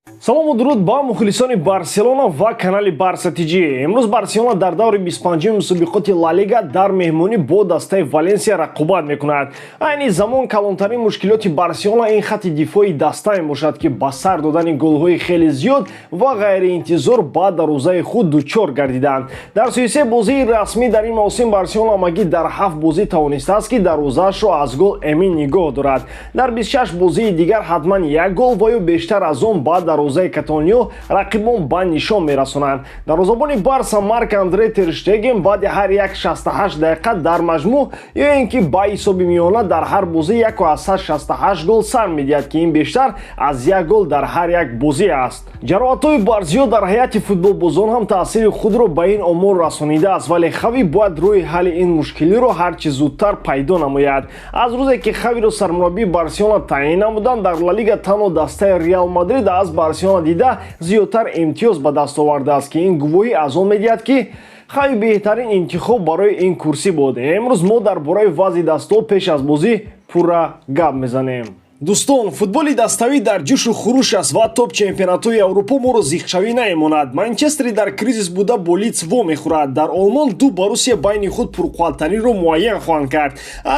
салому дуруд ба мухлисони барселона ва канали барса тиҷи. Имрӯз барселона дар даври 25-уми мусобиқоти ла лига дар меҳмонӣ бо дастаи валенсия рақобат мекунад. Айни замон калонтарин мушкилоти барселона ин хатти дифои даста мебошад ки ба сар додани голҳои хеле зиёд ва ғайриинтизор ба дарвозаи худ дучор гардиданд. Дар 33 бозии расмӣ дар ин мавсим барселона амагӣ дар 7 бозӣ тавонистааст ки дарвозаашро аз гол эмин нигоҳ дорад. Дар 26 бозии дигар ҳатман як гол ва ё бештар аз он ба дарвозаи Каталониё рақибон ба нишон мерасонанд. Дарвозабони Барса Марк-Андре Тер Штеген баъди ҳар як 68 дақиқа дар маҷмӯъ ё ин ки ба ҳисоби миёна дар ҳар бозӣ 1,68 гол сар медиҳад ки ин бештар аз як гол дар ҳар як бозӣ аст. ҷароҳатҳои барзиё дар ҳайати футболбозон ҳам таъсири худро ба ин омор расонидааст, вале Хави бояд рӯи ҳалли ин мушкилиро ҳарчи зудтар пайдо намояд. Аз рӯзе ки Хавиро сармураббии Барселона таъин намуданд, дар ла лига танҳо дастаи Реал Мадрид аз Барселона дида зиёдтар имтиёз ба даст овардааст ки ин гувоҳӣ аз он медиҳад ки Хави беҳтарин интихоб барои ин курсӣ буд. Имрӯз мо дар бораи вазъи дастҳо пеш аз бозӣ пурра гап мезанем. Дӯстон, футболи даставӣ дар ҷӯшу хуруш аст ва топ чемпионатҳои Аврупо моро зиқшавӣ наемонад. Манчестери дар кризис буда бо Лидс во мехӯрад. Дар Олмон ду Борусия байни худ пурқувваттариро муайян хоҳанд кард.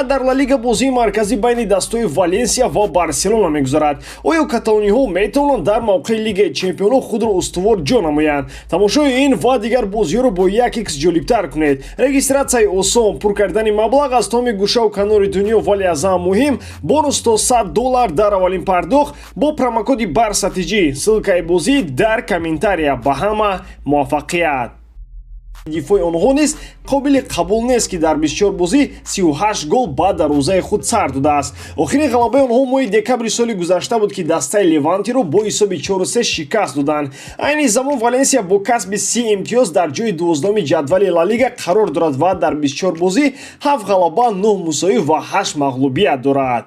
Дар ла лига бозии марказӣ байни дастҳои Валенсия ва Барселона мегузарад. Оё каталониҳо метавонанд дар мавқеи Лигаи чемпионҳо худро устувор ҷо намоянд? Тамошои ин ва дигар бозиҳоро бо 1x ҷолибтар кунед. Регистратсияи осон, пур кардани маблағ аз тамоми гӯшаву канори дунё, вале аз ҳам муҳим бонус то $100 дар аввалин пардохт бо промокоди барса тиҷи. Ссилкаи бозӣ дар комментария. Ба ҳама муваффақият. дифои онҳо низ қобили қабул нест ки дар 24 бозӣ 38 гол ба дарвозаи худ сар додааст. Охирин ғалабаи онҳо моҳи декабри соли гузашта буд ки дастаи Левантиро бо ҳисоби 4-3 шикаст доданд. Айни замон Валенсия бо касби 30 имтиёз дар ҷои 12-уми ҷадвали ла лига қарор дорад ва дар 24 бозӣ 7 ғалаба, 9 мусови ва 8 мағлубият дорад.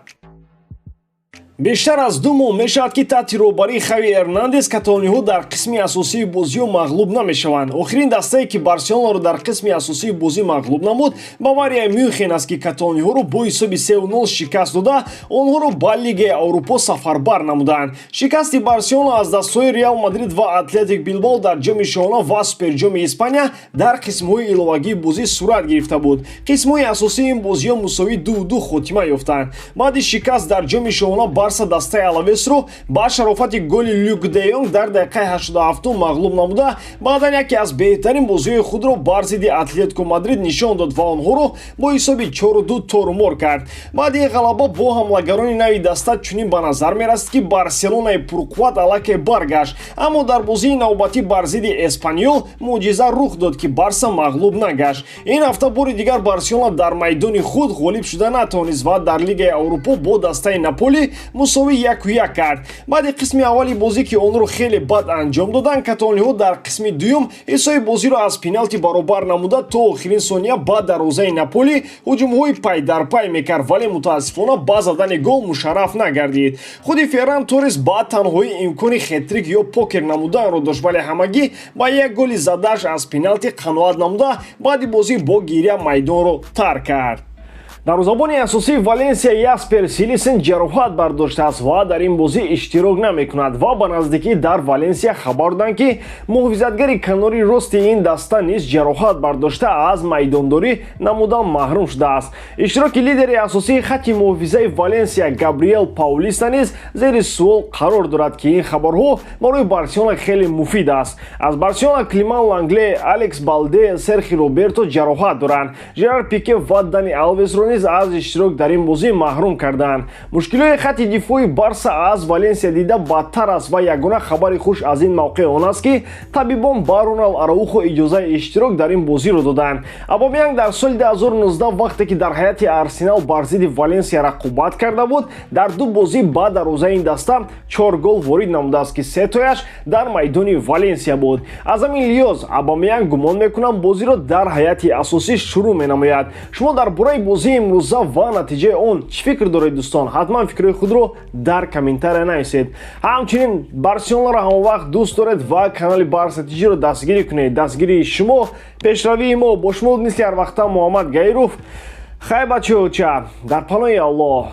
бештар аз 2 моҳ мешавад ки таҳти роҳбарии Хави Эрнандес каталониҳо дар қисми асосии бозиҳо мағлуб намешаванд. Охирин дастае ки Барселонаро дар қисми асосии бозӣ мағлуб намуд Баварияи Мюнхен аст ки каталониҳоро бо ҳисоби 3-0 шикаст дода онҳоро ба Лигаи Аврупо сафарбар намуданд. Шикасти Барселона аз дастҳои Реал Мадрид ва Атлетик Билбао дар ҷоми шоҳона ва суперҷоми Испания дар қисмҳои иловагии бозӣ сурат гирифта буд. Қисмҳои асосии ин бозиҳо мусови 2-2 хотима ёфтанд. баъди шикаст дар ҷоми шоҳона Барса дастаи Алавесро ба шарофати голи Люк де Йонг дар дақиқаи 87 мағлуб намуда, баъдан яке аз беҳтарин бозиҳои худро бар зидди Атлетико Мадрид нишон дод ва онҳоро бо ҳисоби 4-2 торумор кард. баъди ин ғалаба бо ҳамлагарони нави даста чунин ба назар мерасид ки Барселонаи пурқувват аллакай баргашт, аммо дар бозии навбатӣ бар зидди Эспаньол мӯъҷиза рух дод ки Барса мағлуб нагашт. ин ҳафта бори дигар Барселона дар майдони худ ғолиб шуда натавонист ва дар Лигаи Аврупо бо дастаи Наполи мусови 1-1 кард. баъди қисми аввали бозӣ ки онро хеле бад анҷом доданд, каталониҳо дар қисми дуюм ҳисоби бозиро аз пеналти баробар намуда то охирин сония ба дарвозаи Наполи ҳуҷумҳои пай дар пай мекард, вале мутаассифона ба задани гол мушарраф нагардид. худи Ферран Торрес ба танҳои имкони хетрик ё покер намуданро дошт, вале ҳамагӣ ба як голи задааш аз пеналти қаноат намуда баъди бозӣ бо гиря майдонро тарк кард. дарвозабони асосии Валенсия Яспер Силисен ҷароҳат бардоштааст ва дар ин бозӣ иштирок намекунад ва ба наздикӣ дар Валенсия хабар доданд ки муҳофизатгари канори рости ин даста низ ҷароҳат бардошта аз майдондорӣ намудан маҳрум шудааст. иштироки лидери асосии хатти муҳофизаи Валенсия Габриэл Паулиста низ зери суол қарор дорад ки ин хабарҳо барои Барселона хеле муфид аст. аз Барселона Климан Лангле, Алекс Балде, Серхи Роберто ҷароҳат доранд. Жерар Пике ва Дани Алвесро низ аз иштирок дар ин бозӣ маҳрум карданд. мушкилои хатти дифои Барса аз Валенсия дида бадтар аст ва ягона хабари хуш аз ин мавқеъ он аст ки табибон ба Ронал Араухо иҷозаи иштирок дар ин бозиро доданд. Абомянг дар соли 2019 вақте ки дар ҳайати Арсенал бар зидди Валенсия рақобат карда буд, дар 2 бозӣ ба дарвозаи ин даста 4 гол ворид намудааст ки 3-тояш дар майдони Валенсия буд. аз ҳамин лиҳоз Абомянг гумон мекунам бозиро дар ҳайати асосӣ шурӯъ менамояд. шумо дар бораи бозии имрӯза ва натиҷаи он чӣ фикр доред дӯстон? ҳатман фикрҳои худро дар комментария нависед. ҳамчунин Барселонаро ҳамавақт дӯст доред ва канали Барса тиҷиро дастгирӣ кунед. дастгирии шумо пешравии мо. бо шумо мисли ҳар вақта Муҳаммад Гаиров. хай бачаҳо, дар паноҳи Аллоҳ.